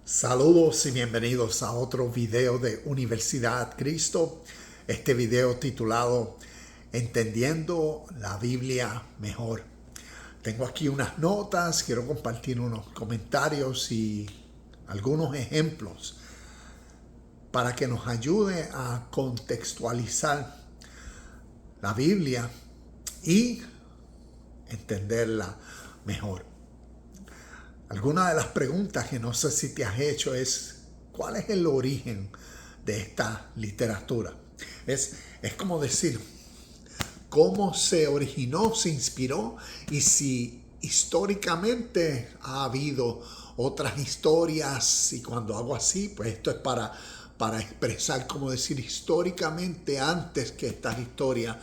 Saludos y bienvenidos a otro video de Universidad Cristo. Este video titulado Entendiendo la Biblia Mejor. Tengo aquí unas notas, quiero compartir unos comentarios y algunos ejemplos para que nos ayude a contextualizar la Biblia y entenderla mejor. Alguna de las preguntas que no sé si te has hecho es, ¿cuál es el origen de esta literatura? Es como decir, ¿cómo se originó, se inspiró? Y si históricamente ha habido otras historias, y cuando hago así, pues esto es para expresar, como decir, históricamente antes que estas historias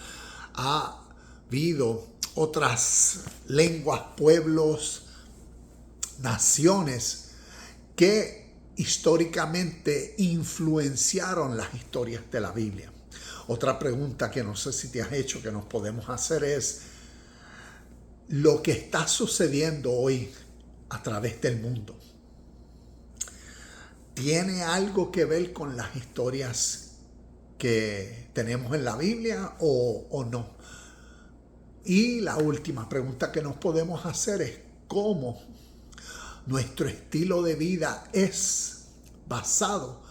ha habido otras lenguas, pueblos, naciones que históricamente influenciaron las historias de la Biblia. Otra pregunta que no sé si te has hecho, que nos podemos hacer es, lo que está sucediendo hoy a través del mundo, ¿tiene algo que ver con las historias que tenemos en la Biblia o no? Y la última pregunta que nos podemos hacer es, ¿cómo nuestro estilo de vida es basado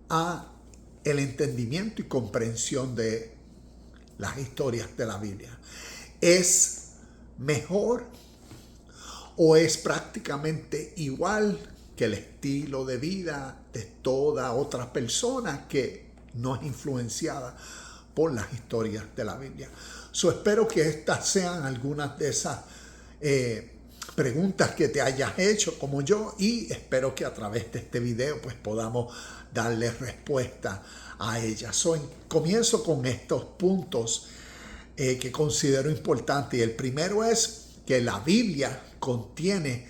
a el entendimiento y comprensión de las historias de la Biblia? ¿Es mejor o es prácticamente igual que el estilo de vida de toda otra persona que no es influenciada por las historias de la Biblia? Espero que estas sean algunas de esas preguntas que te hayas hecho como yo, y espero que a través de este video pues podamos darle respuesta a ellas. Comienzo con estos puntos que considero importantes. Y el primero es que la Biblia contiene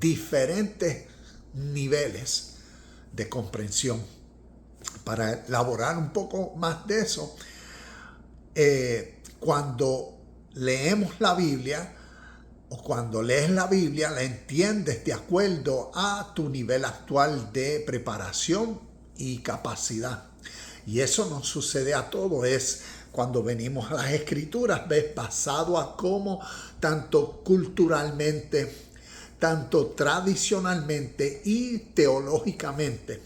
diferentes niveles de comprensión. Para elaborar un poco más de eso, cuando leemos la Biblia, o cuando lees la Biblia, la entiendes de acuerdo a tu nivel actual de preparación y capacidad. Y eso nos sucede a todos. Es cuando venimos a las Escrituras, ves, basado a cómo tanto culturalmente, tanto tradicionalmente y teológicamente,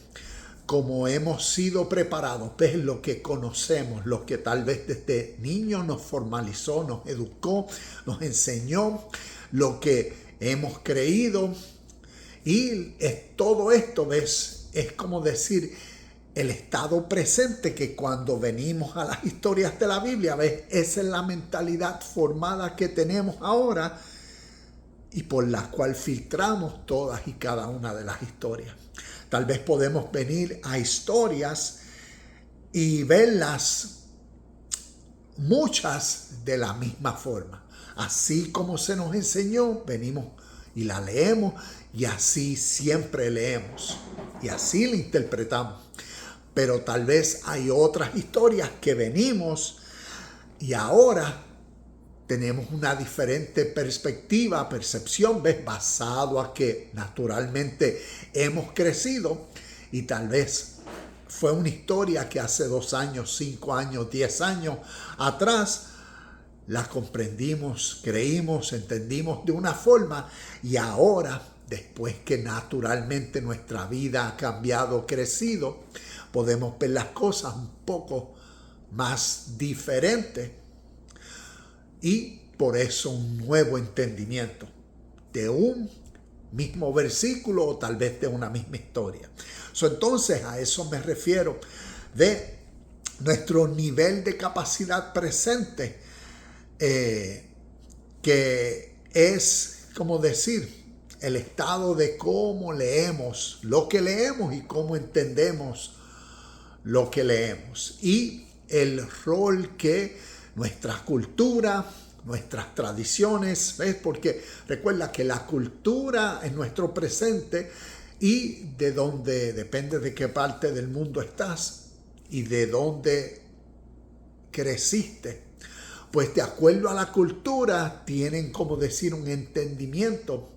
como hemos sido preparados, ves lo que conocemos, lo que tal vez desde niños nos formalizó, nos educó, nos enseñó, lo que hemos creído. Y todo esto, ves, es como decir, el estado presente, que cuando venimos a las historias de la Biblia, ves, esa es la mentalidad formada que tenemos ahora y por la cual filtramos todas y cada una de las historias. Tal vez podemos venir a historias y verlas muchas de la misma forma. Así como se nos enseñó, venimos y la leemos, y así siempre leemos y así la interpretamos. Pero tal vez hay otras historias que venimos y ahora tenemos una diferente perspectiva, percepción, ¿ves? Basado a que naturalmente hemos crecido, y tal vez fue una historia que hace 2 años, 5 años, 10 años atrás la comprendimos, creímos, entendimos de una forma, y ahora, después que naturalmente nuestra vida ha cambiado, crecido, podemos ver las cosas un poco más diferentes. Y por eso un nuevo entendimiento de un mismo versículo o tal vez de una misma historia. Entonces a eso me refiero de nuestro nivel de capacidad presente, que es como decir el estado de cómo leemos lo que leemos y cómo entendemos lo que leemos, y el rol que nuestra cultura, nuestras tradiciones, ¿ves? Porque recuerda que la cultura es nuestro presente, y de dónde, depende de qué parte del mundo estás y de dónde creciste, pues de acuerdo a la cultura tienen, como decir, un entendimiento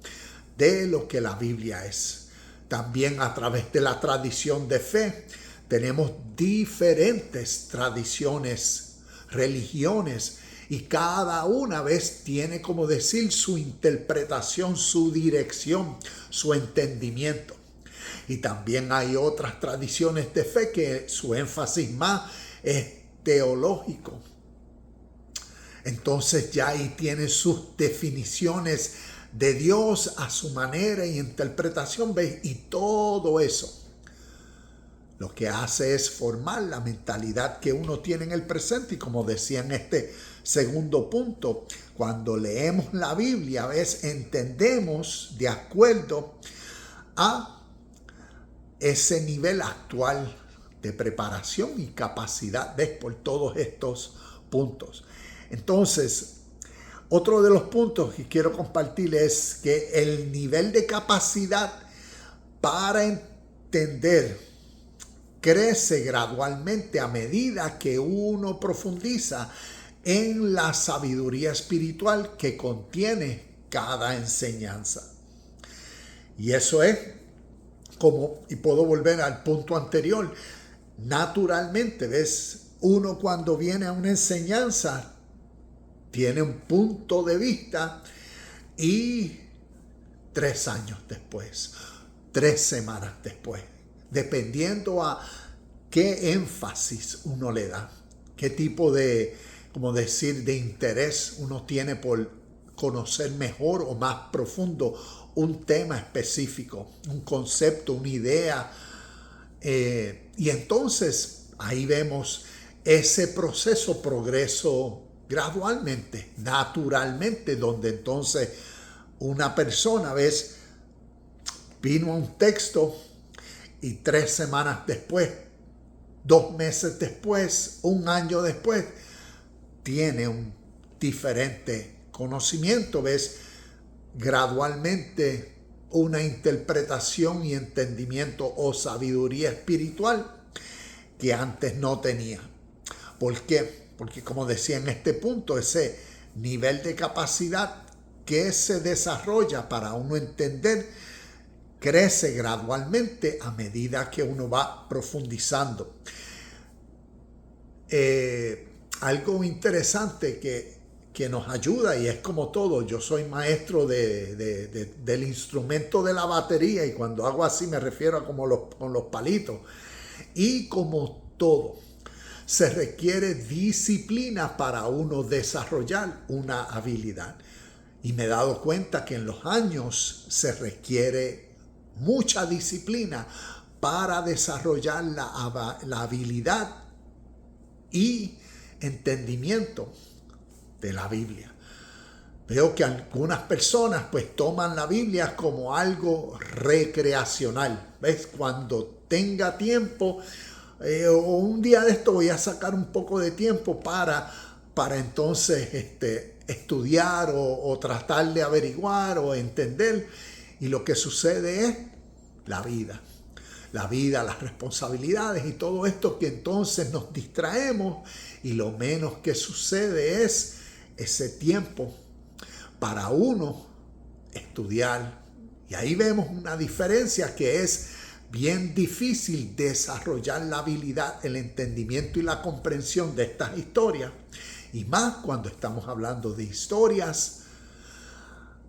de lo que la Biblia es. También a través de la tradición de fe tenemos diferentes tradiciones, religiones, y cada una vez tiene, como decir, su interpretación, su dirección, su entendimiento. Y también hay otras tradiciones de fe que su énfasis más es teológico. Entonces ya ahí tienen sus definiciones de Dios a su manera y interpretación, ¿ves? Y todo eso lo que hace es formar la mentalidad que uno tiene en el presente. Y como decía en este segundo punto, cuando leemos la Biblia, ¿ves? Entendemos de acuerdo a ese nivel actual de preparación y capacidad, ¿ves? Por todos estos puntos. Entonces, otro de los puntos que quiero compartir es que el nivel de capacidad para entender crece gradualmente a medida que uno profundiza en la sabiduría espiritual que contiene cada enseñanza. Y eso es como, y puedo volver al punto anterior, naturalmente, ¿ves? Uno cuando viene a una enseñanza tiene un punto de vista y 3 años después, 3 semanas después, dependiendo a qué énfasis uno le da, qué tipo de, como decir, de interés uno tiene por conocer mejor o más profundo un tema específico, un concepto, una idea. Y entonces ahí vemos ese proceso, progreso gradualmente, naturalmente, donde entonces una persona, ¿ves? Vino a un texto y 3 semanas después, 2 meses después, 1 año después, tiene un diferente conocimiento, ¿ves? Gradualmente una interpretación y entendimiento o sabiduría espiritual que antes no tenía. ¿Por qué? Porque como decía en este punto, ese nivel de capacidad que se desarrolla para uno entender crece gradualmente a medida que uno va profundizando. Algo interesante que nos ayuda, y es como todo, yo soy maestro del instrumento de la batería, y cuando hago así me refiero a como con los palitos, y como todo, se requiere disciplina para uno desarrollar una habilidad. Y me he dado cuenta que en los años se requiere mucha disciplina para desarrollar la habilidad y entendimiento de la Biblia. Veo que algunas personas pues toman la Biblia como algo recreacional. ¿Ves? Cuando tenga tiempo, o un día de esto voy a sacar un poco de tiempo para entonces estudiar o tratar de averiguar o entender. Y lo que sucede es la vida, las responsabilidades y todo esto, que entonces nos distraemos y lo menos que sucede es ese tiempo para uno estudiar. Y ahí vemos una diferencia, que es bien difícil desarrollar la habilidad, el entendimiento y la comprensión de estas historias. Y más cuando estamos hablando de historias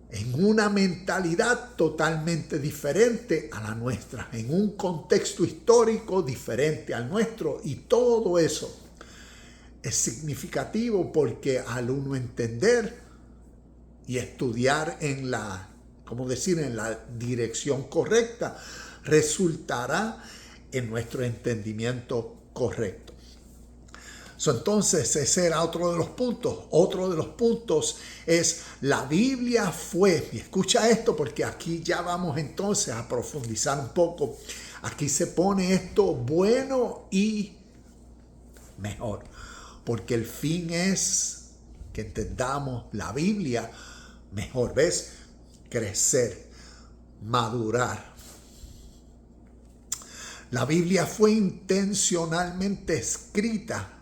en una mentalidad totalmente diferente a la nuestra, en un contexto histórico diferente al nuestro. Y todo eso es significativo porque al uno entender y estudiar en la, ¿cómo decir?, en la dirección correcta, resultará en nuestro entendimiento correcto. Entonces, ese era otro de los puntos. Otro de los puntos es la Biblia fue, y escucha esto porque aquí ya vamos entonces a profundizar un poco. Aquí se pone esto bueno y mejor, porque el fin es que entendamos la Biblia mejor, ¿ves? Crecer, madurar. La Biblia fue intencionalmente escrita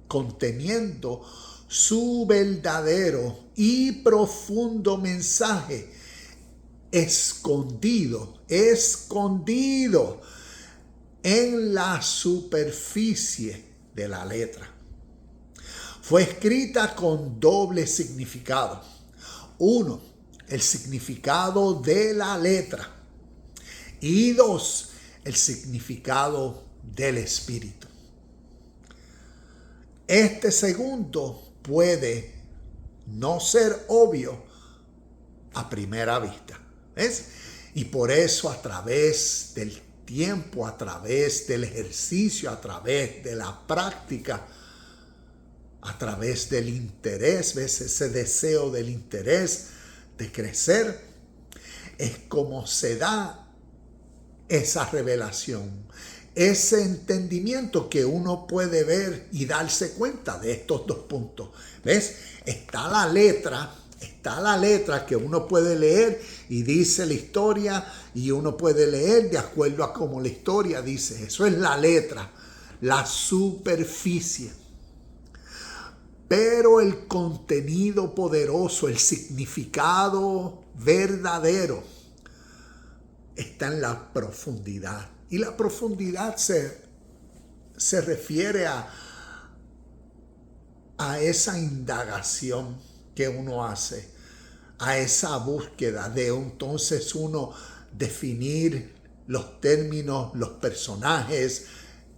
conteniendo su verdadero y profundo mensaje escondido en la superficie de la letra. Fue escrita con doble significado. Uno, el significado de la letra. Y dos, el significado del espíritu. Este segundo puede no ser obvio a primera vista. ¿Ves? Y por eso a través del tiempo, a través del ejercicio, a través de la práctica, a través del interés, ¿ves? Ese deseo del interés de crecer, es como se da esa revelación, ese entendimiento que uno puede ver y darse cuenta de estos dos puntos. ¿Ves? Está la letra que uno puede leer y dice la historia, y uno puede leer de acuerdo a cómo la historia dice. Eso es la letra, la superficie. Pero el contenido poderoso, el significado verdadero, está en la profundidad. Y la profundidad se refiere a esa indagación que uno hace, a esa búsqueda de entonces uno definir los términos, los personajes,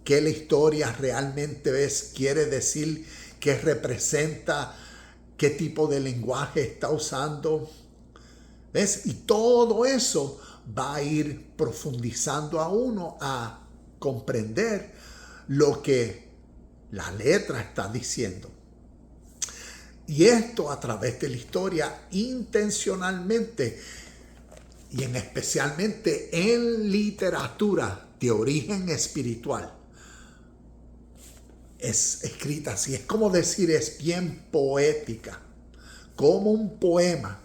qué la historia realmente quiere decir, qué representa, qué tipo de lenguaje está usando. ¿Ves? Y todo eso va a ir profundizando a uno a comprender lo que la letra está diciendo. Y esto a través de la historia intencionalmente, y especialmente en literatura de origen espiritual, es escrita así. Es como decir, es bien poética, como un poema.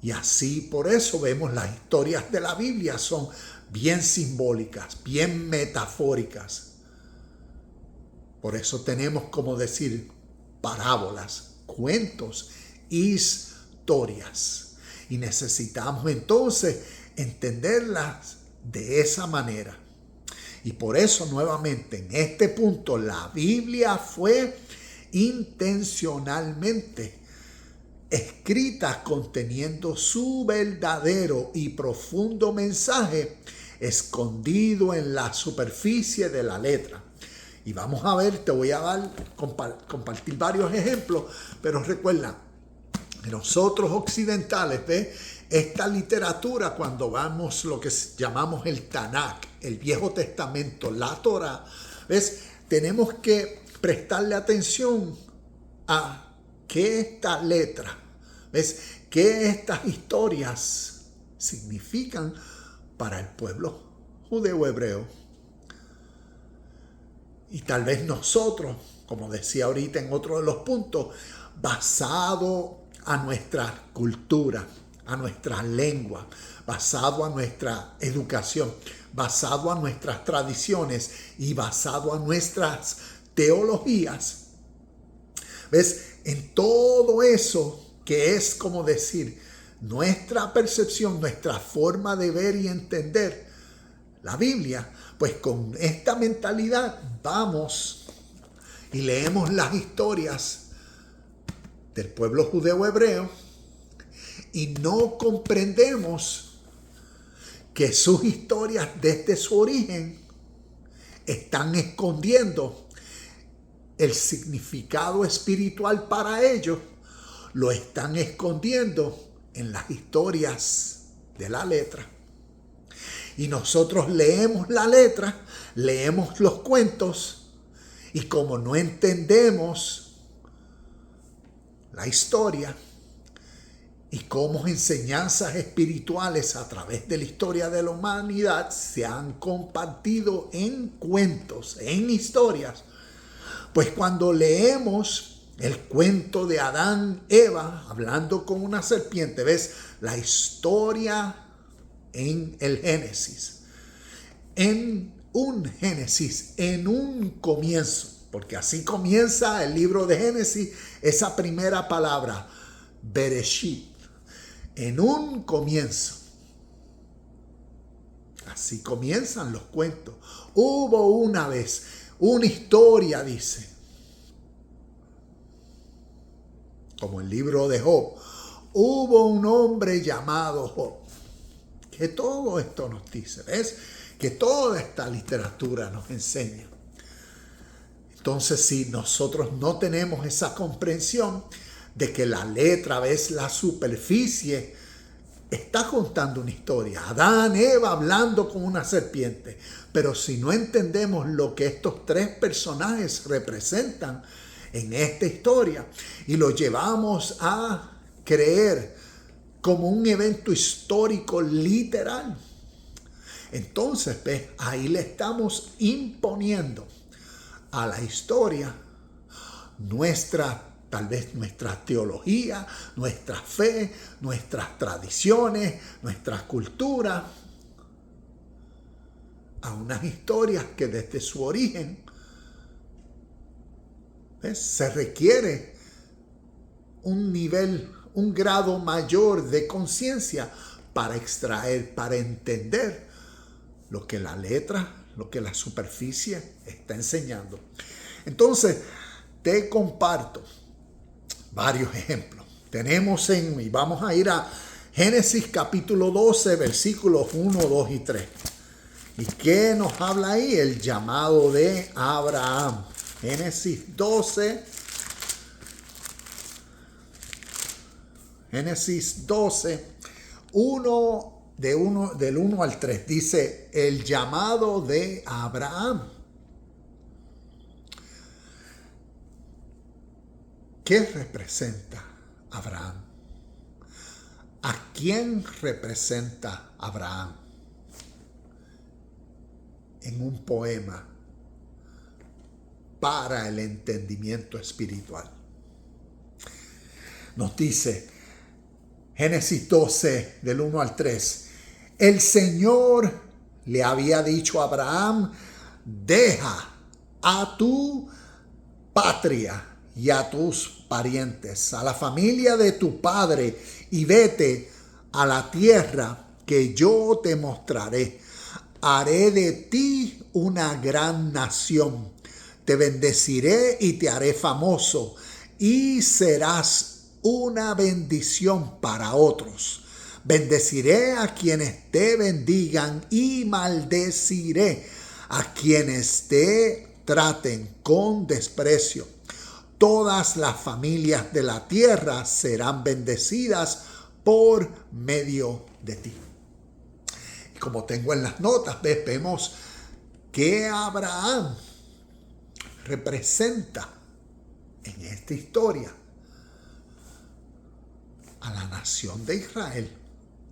Y así, por eso vemos las historias de la Biblia son bien simbólicas, bien metafóricas. Por eso tenemos como decir parábolas, cuentos, historias. Y necesitamos entonces entenderlas de esa manera. Y por eso nuevamente en este punto la Biblia fue intencionalmente escrita conteniendo su verdadero y profundo mensaje escondido en la superficie de la letra. Y vamos a ver, te voy a compartir varios ejemplos, pero recuerda, nosotros occidentales, ¿ves? Esta literatura, cuando vamos lo que llamamos el Tanakh, el Viejo Testamento, la Torah, ¿ves? Tenemos que prestarle atención a qué esta letra, ¿ves? Qué estas historias significan para el pueblo judeo-hebreo. Y tal vez nosotros, como decía ahorita en otro de los puntos, basado a nuestra cultura, a nuestra lengua, basado a nuestra educación, basado a nuestras tradiciones y basado a nuestras teologías. ¿Ves? En todo eso que es como decir nuestra percepción, nuestra forma de ver y entender la Biblia, pues con esta mentalidad vamos y leemos las historias del pueblo judeo-hebreo y no comprendemos que sus historias desde su origen están escondiendo el significado espiritual para ellos, lo están escondiendo en las historias de la letra. Y nosotros leemos la letra, leemos los cuentos, y como no entendemos la historia y cómo enseñanzas espirituales a través de la historia de la humanidad se han compartido en cuentos, en historias, pues cuando leemos el cuento de Adán, Eva, hablando con una serpiente, ves la historia en el Génesis, en un comienzo, porque así comienza el libro de Génesis, esa primera palabra, Bereshit. En un comienzo. Así comienzan los cuentos. Hubo una vez, una historia, dice. Como el libro de Job. Hubo un hombre llamado Job. Que todo esto nos dice, ¿ves? Que toda esta literatura nos enseña. Entonces, si nosotros no tenemos esa comprensión de que la letra, ves, la superficie, está contando una historia. Adán, Eva hablando con una serpiente. Pero si no entendemos lo que estos tres personajes representan en esta historia y lo llevamos a creer como un evento histórico literal, entonces, ¿ves? Ahí le estamos imponiendo a la historia tal vez nuestra teología, nuestra fe, nuestras tradiciones, nuestra cultura, a unas historias que desde su origen, ¿ves? Se requiere un nivel, un grado mayor de conciencia para extraer, para entender lo que la letra, lo que la superficie está enseñando. Entonces, te comparto varios ejemplos. Y vamos a ir a Génesis capítulo 12, versículos 1, 2 y 3. ¿Y qué nos habla ahí? El llamado de Abraham. Génesis 12, del 1 al 3. Dice, el llamado de Abraham. ¿Qué representa Abraham? ¿A quién representa Abraham? En un poema para el entendimiento espiritual. Nos dice Génesis 12, del 1 al 3. El Señor le había dicho a Abraham, deja a tu patria y a tus parientes, a la familia de tu padre, y vete a la tierra que yo te mostraré. Haré de ti una gran nación. Te bendeciré y te haré famoso, y serás una bendición para otros. Bendeciré a quienes te bendigan y maldeciré a quienes te traten con desprecio. Todas las familias de la tierra serán bendecidas por medio de ti. Y como tengo en las notas, vemos que Abraham representa en esta historia a la nación de Israel,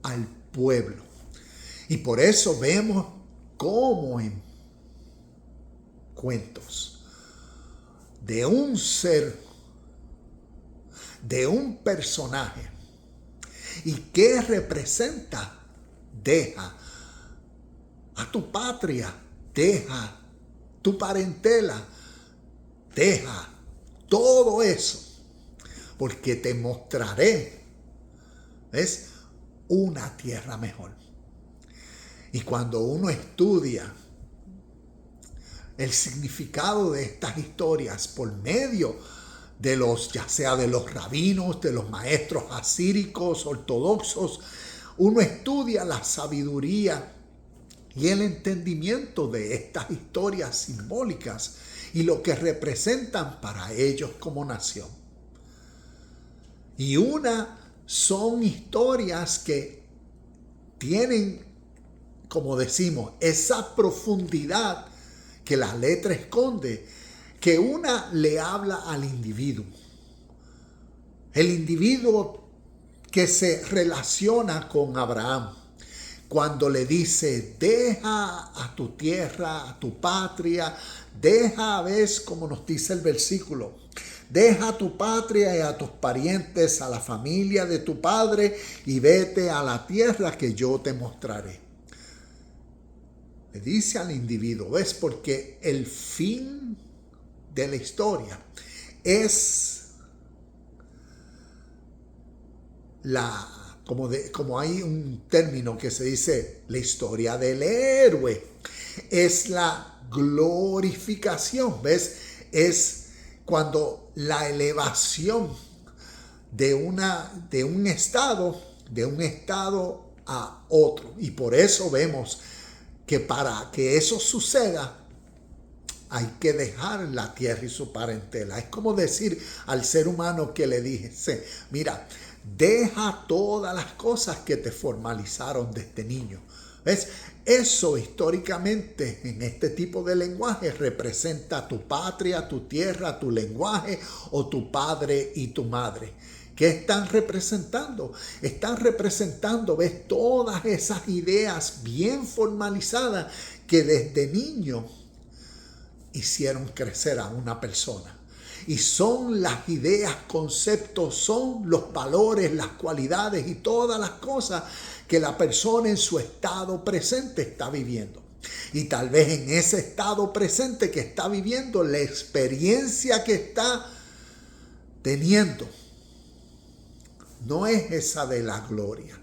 al pueblo. Y por eso vemos cómo en cuentos de un ser, de un personaje, y que representa, deja a tu patria, deja tu parentela, deja todo eso, porque te mostraré, ¿ves?, una tierra mejor. Y cuando uno estudia el significado de estas historias por medio de ya sea de los rabinos, de los maestros asíricos, ortodoxos, uno estudia la sabiduría y el entendimiento de estas historias simbólicas y lo que representan para ellos como nación. Y son historias que tienen, como decimos, esa profundidad que la letra esconde, que una le habla al individuo. El individuo que se relaciona con Abraham, cuando le dice, deja a tu tierra, a tu patria, ves como nos dice el versículo, deja a tu patria y a tus parientes, a la familia de tu padre, y vete a la tierra que yo te mostraré. Le dice al individuo, ¿ves? Porque el fin de la historia es la como hay un término que se dice, la historia del héroe. Es la glorificación, ¿ves? Es cuando la elevación de un estado a otro. Y por eso vemos que para que eso suceda, hay que dejar la tierra y su parentela. Es como decir al ser humano que le dice, mira, deja todas las cosas que te formalizaron desde niño. ¿Ves? Eso históricamente en este tipo de lenguaje representa tu patria, tu tierra, tu lenguaje o tu padre y tu madre. ¿Qué están representando? Están representando, ¿ves? Todas esas ideas bien formalizadas que desde niño hicieron crecer a una persona. Y son las ideas, conceptos, son los valores, las cualidades y todas las cosas que la persona en su estado presente está viviendo. Y tal vez en ese estado presente que está viviendo, la experiencia que está teniendo no es esa de la gloria,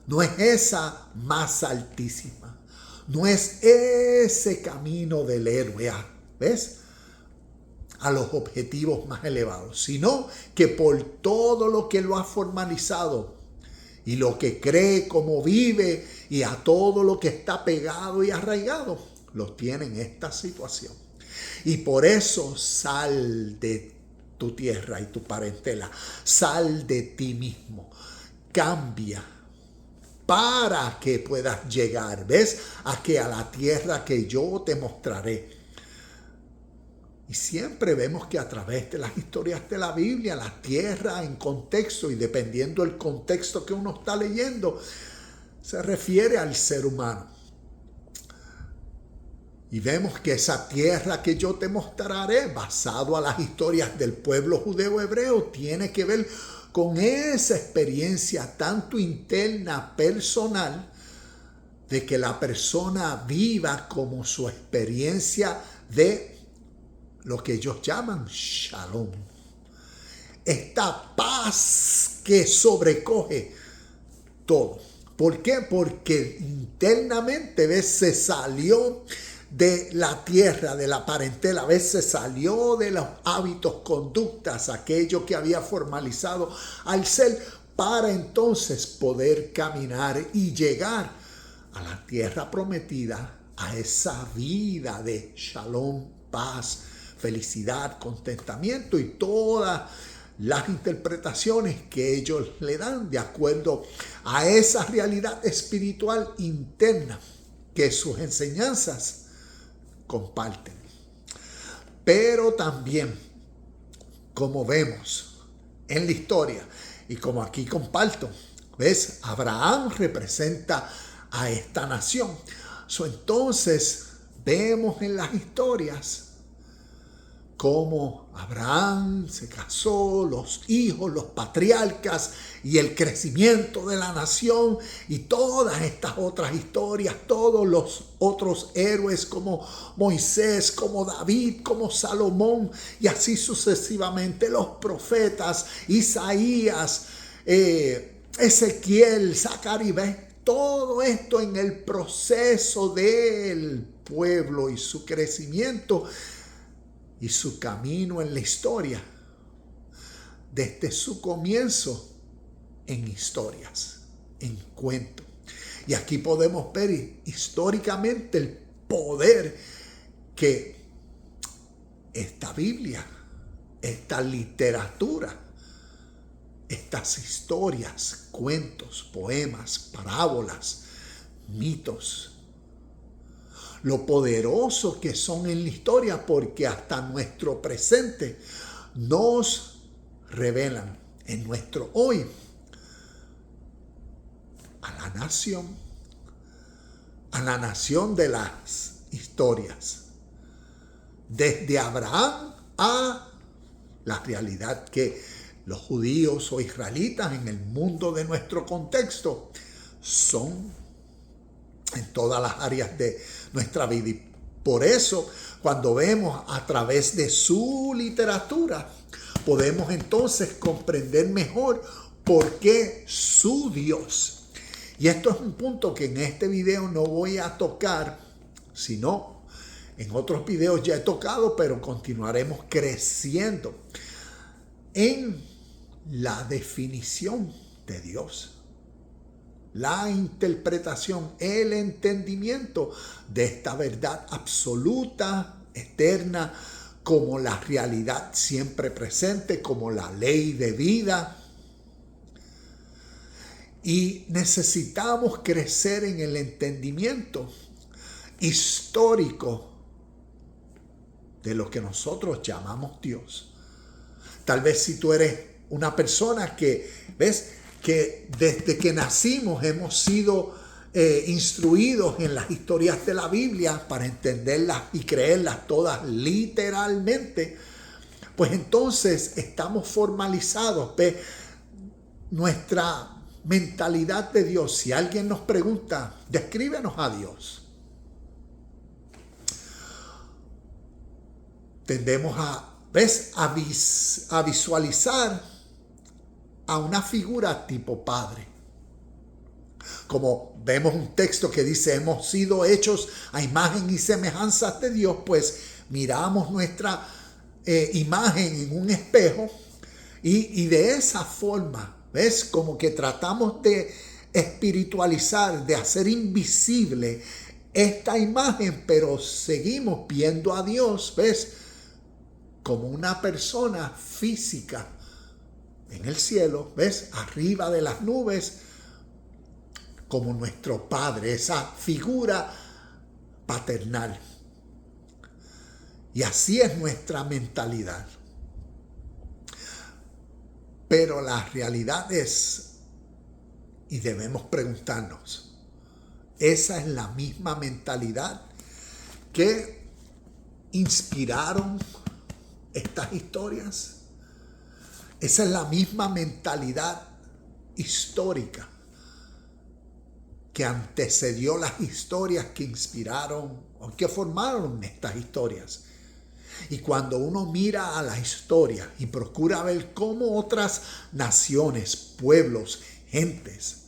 no es esa más altísima, no es ese camino del héroe, ¿ves? A los objetivos más elevados, sino que por todo lo que lo ha formalizado y lo que cree, cómo vive y a todo lo que está pegado y arraigado, lo tiene en esta situación. Y por eso sal de tu tierra y tu parentela, sal de ti mismo, cambia para que puedas llegar, ¿ves? A la tierra que yo te mostraré. Y siempre vemos que a través de las historias de la Biblia, la tierra en contexto y dependiendo del contexto que uno está leyendo, se refiere al ser humano. Y vemos que esa tierra que yo te mostraré, basado a las historias del pueblo judeo hebreo, tiene que ver con esa experiencia tanto interna, personal, de que la persona viva como su experiencia de lo que ellos llaman shalom. Esta paz que sobrecoge todo. ¿Por qué? Porque internamente, ¿ves? Se salió de la tierra, de la parentela, a veces salió de los hábitos, conductas, aquello que había formalizado al ser, para entonces poder caminar y llegar a la tierra prometida, a esa vida de shalom, paz, felicidad, contentamiento y todas las interpretaciones que ellos le dan de acuerdo a esa realidad espiritual interna que sus enseñanzas comparten. Pero también, como vemos en la historia y como aquí comparto, ¿ves? Abraham representa a esta nación. Entonces vemos en las historias cómo Abraham se casó, los hijos, los patriarcas y el crecimiento de la nación y todas estas otras historias, todos los otros héroes como Moisés, como David, como Salomón y así sucesivamente, los profetas, Isaías, Ezequiel, Zacarías, todo esto en el proceso del pueblo y su crecimiento y su camino en la historia, desde su comienzo en historias, en cuentos. Y aquí podemos ver históricamente el poder que esta Biblia, esta literatura, estas historias, cuentos, poemas, parábolas, mitos, lo poderoso que son en la historia, porque hasta nuestro presente nos revelan en nuestro hoy a la nación de las historias, desde Abraham a la realidad que los judíos o israelitas en el mundo de nuestro contexto son en todas las áreas de nuestra vida. Y por eso, cuando vemos a través de su literatura, podemos entonces comprender mejor ¿Por qué su Dios? Y esto es un punto que en este video no voy a tocar, sino en otros videos ya he tocado, pero continuaremos creciendo en la definición de Dios, la interpretación, el entendimiento de esta verdad absoluta, eterna, como la realidad siempre presente, como la ley de vida. Y necesitamos crecer en el entendimiento histórico de lo que nosotros llamamos Dios. Tal vez si tú eres una persona que, ves, que desde que nacimos hemos sido instruidos en las historias de la Biblia para entenderlas y creerlas todas literalmente, pues entonces estamos formalizados. ¿Ves? Nuestra mentalidad de Dios. Si alguien nos pregunta, descríbenos a Dios, tendemos a visualizar a una figura tipo padre. Como vemos un texto que dice, hemos sido hechos a imagen y semejanza de Dios, pues miramos nuestra imagen en un espejo y de esa forma, ¿ves? Como que tratamos de espiritualizar, de hacer invisible esta imagen, pero seguimos viendo a Dios, ¿ves? Como una persona física en el cielo, ¿ves? Arriba de las nubes, como nuestro Padre, esa figura paternal. Y así es nuestra mentalidad. Pero la realidad es, y debemos preguntarnos, ¿esa es la misma mentalidad que inspiraron estas historias? Esa es la misma mentalidad histórica que antecedió las historias que inspiraron o que formaron estas historias. Y cuando uno mira a la historia y procura ver cómo otras naciones, pueblos, gentes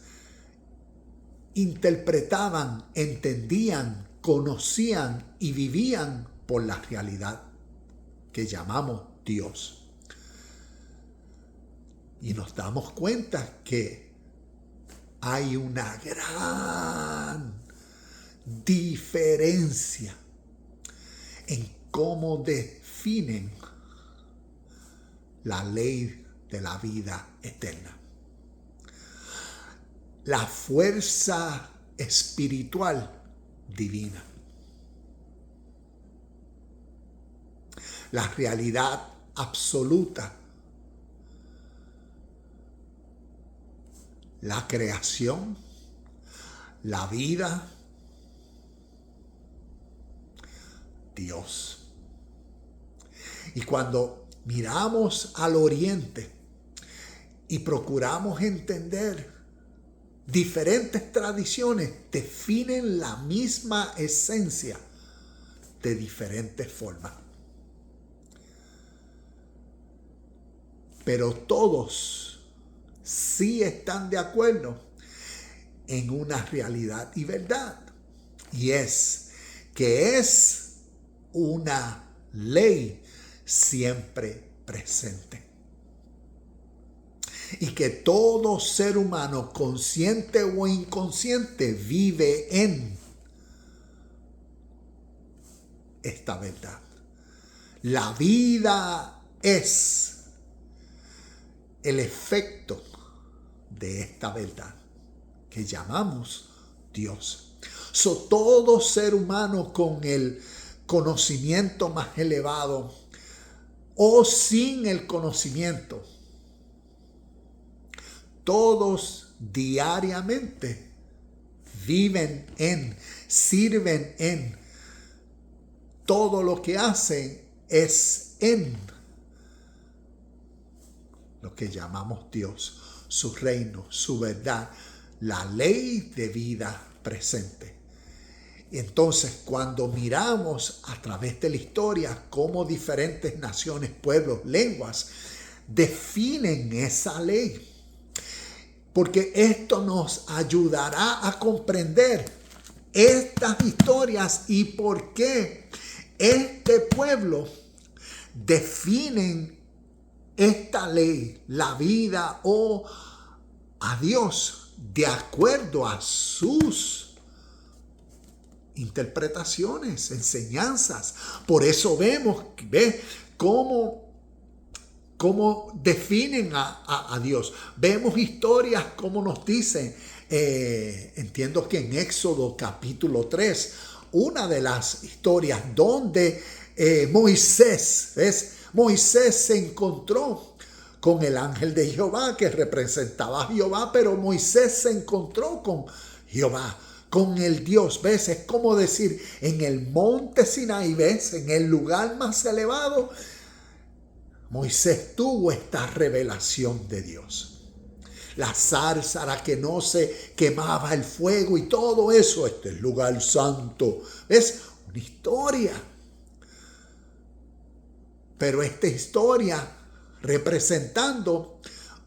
interpretaban, entendían, conocían y vivían por la realidad que llamamos Dios. Y nos damos cuenta que hay una gran diferencia en cómo definen la ley de la vida eterna. La fuerza espiritual divina. La realidad absoluta. La creación, la vida, Dios. Y cuando miramos al oriente y procuramos entender, diferentes tradiciones definen la misma esencia de diferentes formas. Pero todos sí están de acuerdo en una realidad y verdad. Y es que es una ley siempre presente. Y que todo ser humano, consciente o inconsciente, vive en esta verdad. La vida es el efecto de esta verdad que llamamos Dios. Todo ser humano con el conocimiento más elevado o sin el conocimiento, todos diariamente viven en, sirven en, todo lo que hacen es en lo que llamamos Dios, su reino, su verdad, la ley de vida presente. Entonces, cuando miramos a través de la historia cómo diferentes naciones, pueblos, lenguas definen esa ley, porque esto nos ayudará a comprender estas historias y por qué este pueblo definen esta ley, la vida o a Dios, de acuerdo a sus interpretaciones, enseñanzas. Por eso vemos, cómo definen a Dios. Vemos historias como nos dicen, entiendo que en Éxodo capítulo 3, una de las historias donde Moisés se encontró con el ángel de Jehová que representaba a Jehová, pero Moisés se encontró con Jehová, con el Dios. ¿Ves? Es como decir, en el monte Sinaí, ¿ves? En el lugar más elevado, Moisés tuvo esta revelación de Dios. La zarza, la que no se quemaba el fuego y todo eso, este es el lugar santo. ¿Ves? Una historia. Pero esta historia representando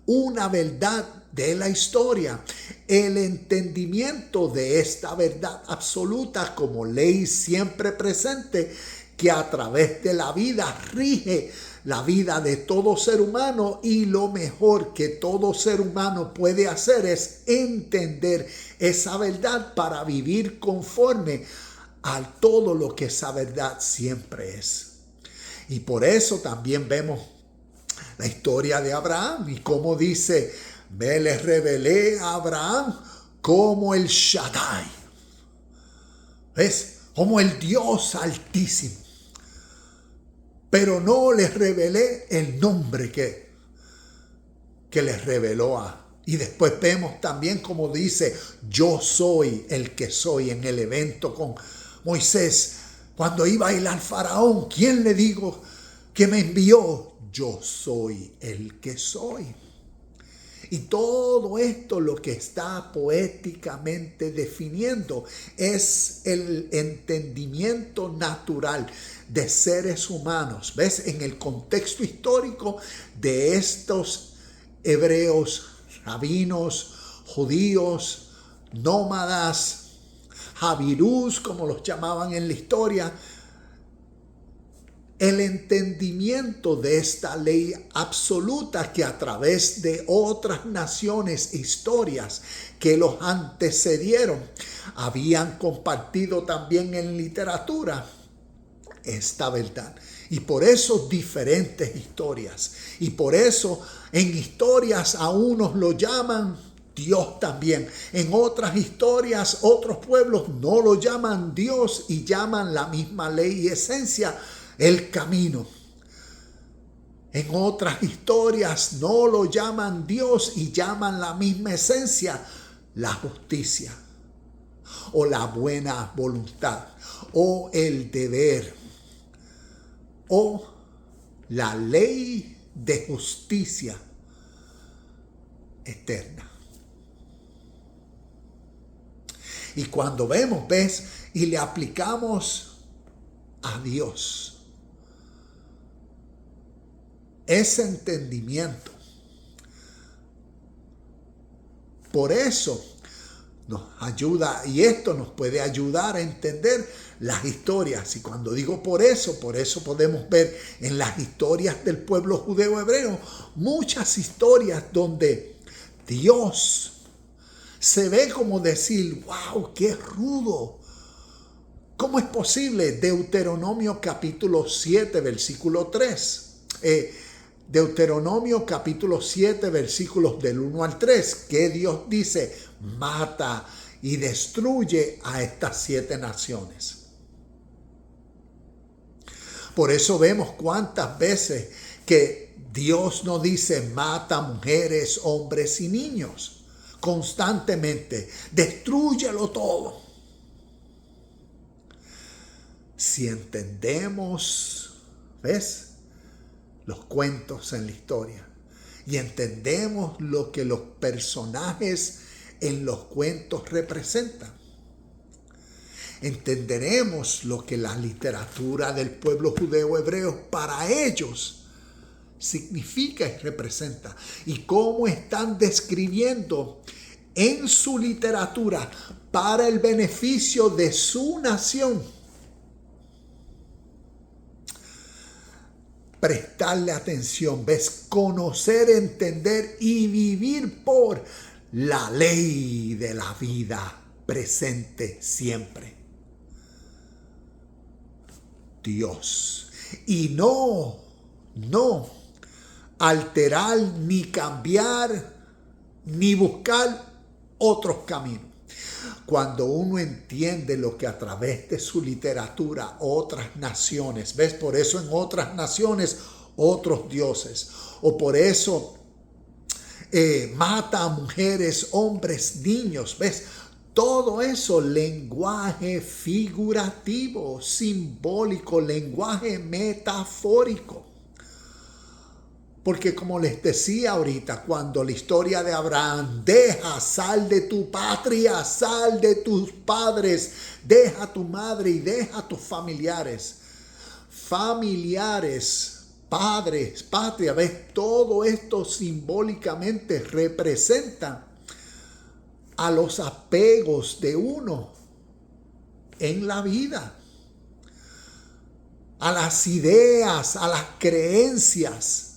una verdad de la historia, el entendimiento de esta verdad absoluta como ley siempre presente que a través de la vida rige la vida de todo ser humano, y lo mejor que todo ser humano puede hacer es entender esa verdad para vivir conforme a todo lo que esa verdad siempre es. Y por eso también vemos la historia de Abraham y cómo dice, me le revelé a Abraham como el Shaddai. ¿Ves? Como el Dios altísimo. Pero no les revelé el nombre que les reveló a. Y después vemos también como dice, yo soy el que soy en el evento con Moisés. Cuando iba a ir al faraón, ¿quién le digo que me envió? Yo soy el que soy. Y todo esto lo que está poéticamente definiendo es el entendimiento natural de seres humanos. ¿Ves? En el contexto histórico de estos hebreos, rabinos, judíos, nómadas, Javirús, como los llamaban en la historia, el entendimiento de esta ley absoluta que a través de otras naciones, historias que los antecedieron, habían compartido también en literatura esta verdad. Y por eso diferentes historias. Y por eso en historias a unos lo llaman Dios también. En otras historias, otros pueblos no lo llaman Dios y llaman la misma ley y esencia el camino. En otras historias no lo llaman Dios y llaman la misma esencia la justicia o la buena voluntad o el deber o la ley de justicia eterna. Y cuando vemos, ¿ves? Y le aplicamos a Dios ese entendimiento. Por eso nos ayuda, y esto nos puede ayudar a entender las historias. Y cuando digo por eso podemos ver en las historias del pueblo judeo hebreo muchas historias donde Dios se ve como decir, wow, qué rudo. ¿Cómo es posible? Deuteronomio capítulo 7, versículo 3. Deuteronomio capítulo 7, versículos del 1 al 3, que Dios dice, mata y destruye a estas 7 naciones. Por eso vemos cuántas veces que Dios nos dice, mata mujeres, hombres y niños. Constantemente, destrúyelo todo. Si entendemos, ¿ves?, los cuentos en la historia y entendemos lo que los personajes en los cuentos representan, entenderemos lo que la literatura del pueblo judeo hebreo para ellos significa y representa, y cómo están describiendo en su literatura para el beneficio de su nación. Prestarle atención, ¿ves? Conocer, entender y vivir por la ley de la vida presente siempre. Dios. Y no alterar, ni cambiar, ni buscar otros caminos. Cuando uno entiende lo que a través de su literatura otras naciones, ¿ves? Por eso en otras naciones otros dioses, o por eso mata a mujeres, hombres, niños, ¿ves? Todo eso, lenguaje figurativo, simbólico, lenguaje metafórico. Porque como les decía ahorita, cuando la historia de Abraham, sal de tu patria, sal de tus padres, deja a tu madre y deja a tus familiares. Padres, patria, ¿ves? Todo esto simbólicamente representa a los apegos de uno en la vida, a las ideas, a las creencias.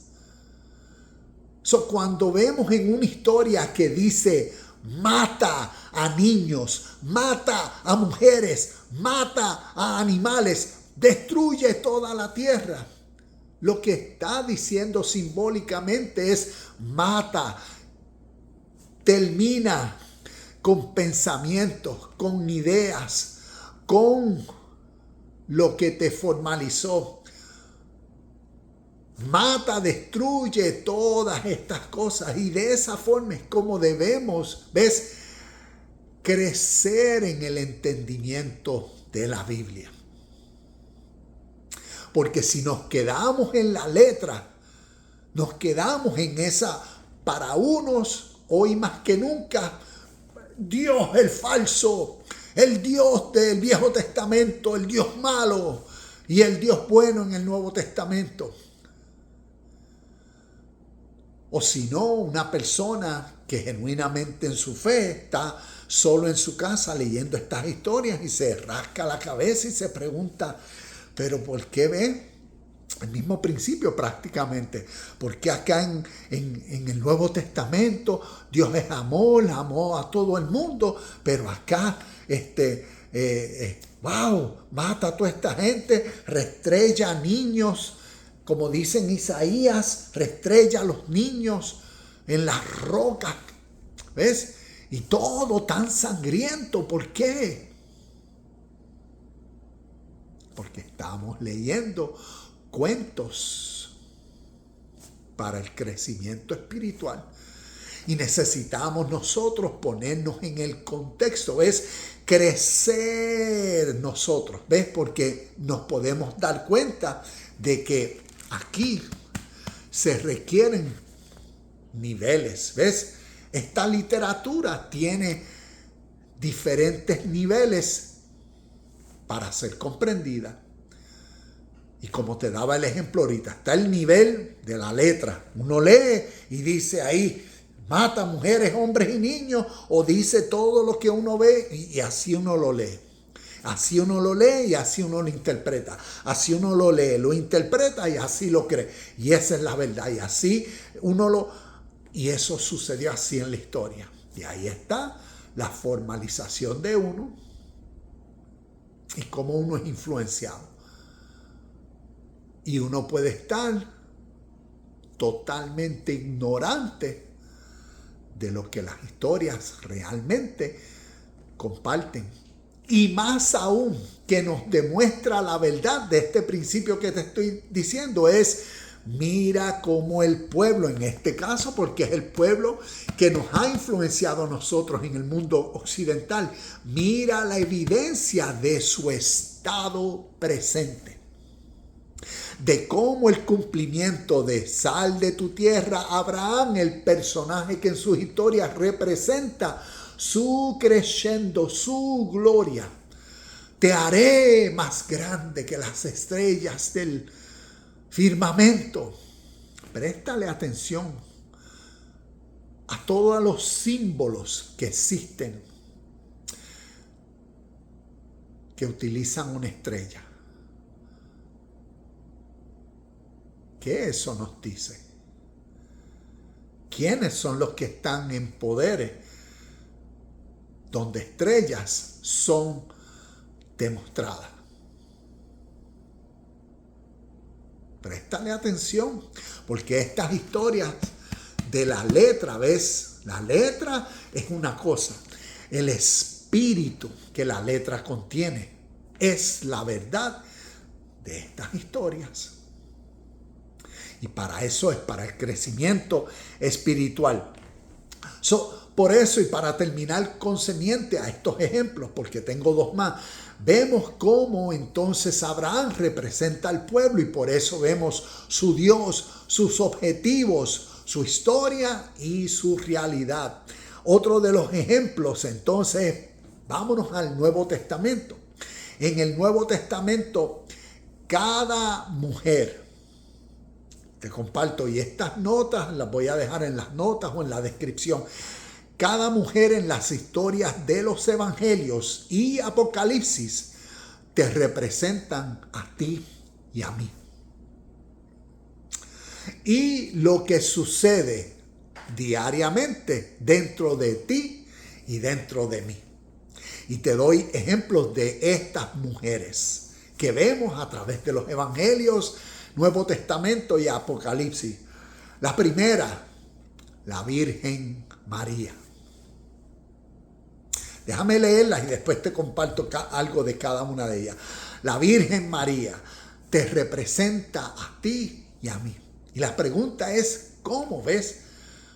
Cuando vemos en una historia que dice mata a niños, mata a mujeres, mata a animales, destruye toda la tierra, lo que está diciendo simbólicamente es mata, termina con pensamientos, con ideas, con lo que te formalizó. Mata, destruye todas estas cosas, y de esa forma es como debemos, ¿ves?, crecer en el entendimiento de la Biblia. Porque si nos quedamos en la letra, nos quedamos en esa, para unos, hoy más que nunca, Dios el falso, el Dios del Viejo Testamento, el Dios malo y el Dios bueno en el Nuevo Testamento. O si no, una persona que genuinamente en su fe está solo en su casa leyendo estas historias y se rasca la cabeza y se pregunta, ¿pero por qué ve? El mismo principio prácticamente. Porque acá en el Nuevo Testamento Dios es amor, amó a todo el mundo, pero acá mata a toda esta gente, rastrella a niños, como dice en Isaías, rastrella a los niños en las rocas, ¿ves? Y todo tan sangriento. ¿Por qué? Porque estamos leyendo cuentos para el crecimiento espiritual. Y necesitamos nosotros ponernos en el contexto, ¿ves? Crecer nosotros, ¿ves? Porque nos podemos dar cuenta de que aquí se requieren niveles, ¿ves? Esta literatura tiene diferentes niveles para ser comprendida. Y como te daba el ejemplo ahorita, está el nivel de la letra. Uno lee y dice ahí, mata mujeres, hombres y niños, o dice todo lo que uno ve, y así uno lo lee. Así uno lo lee y así uno lo interpreta. Así uno lo lee, lo interpreta y así lo cree. Y esa es la verdad. Y así y eso sucedió así en la historia. Y ahí está la formalización de uno y cómo uno es influenciado. Y uno puede estar totalmente ignorante de lo que las historias realmente comparten. Y más aún, que nos demuestra la verdad de este principio que te estoy diciendo, es mira cómo el pueblo, en este caso, porque es el pueblo que nos ha influenciado a nosotros en el mundo occidental, mira la evidencia de su estado presente. De cómo el cumplimiento de sal de tu tierra, Abraham, el personaje que en sus historias representa su crescendo, su gloria. Te haré más grande que las estrellas del firmamento. Préstale atención a todos los símbolos que existen que utilizan una estrella. ¿Qué eso nos dice? ¿Quiénes son los que están en poderes donde estrellas son demostradas? Préstale atención, porque estas historias de la letra, ¿ves? La letra es una cosa. El espíritu que la letra contiene es la verdad de estas historias. Y para eso es para el crecimiento espiritual. Por eso, y para terminar concerniente a estos ejemplos, porque tengo dos más, vemos cómo entonces Abraham representa al pueblo y por eso vemos su Dios, sus objetivos, su historia y su realidad. Otro de los ejemplos, entonces, vámonos al Nuevo Testamento. En el Nuevo Testamento, cada mujer, te comparto, y estas notas las voy a dejar en las notas o en la descripción. Cada mujer en las historias de los evangelios y Apocalipsis te representan a ti y a mí. Y lo que sucede diariamente dentro de ti y dentro de mí. Y te doy ejemplos de estas mujeres que vemos a través de los evangelios, Nuevo Testamento y Apocalipsis. La primera, la Virgen María. Déjame leerlas y después te comparto algo de cada una de ellas. La Virgen María te representa a ti y a mí. Y la pregunta es, ¿cómo ves?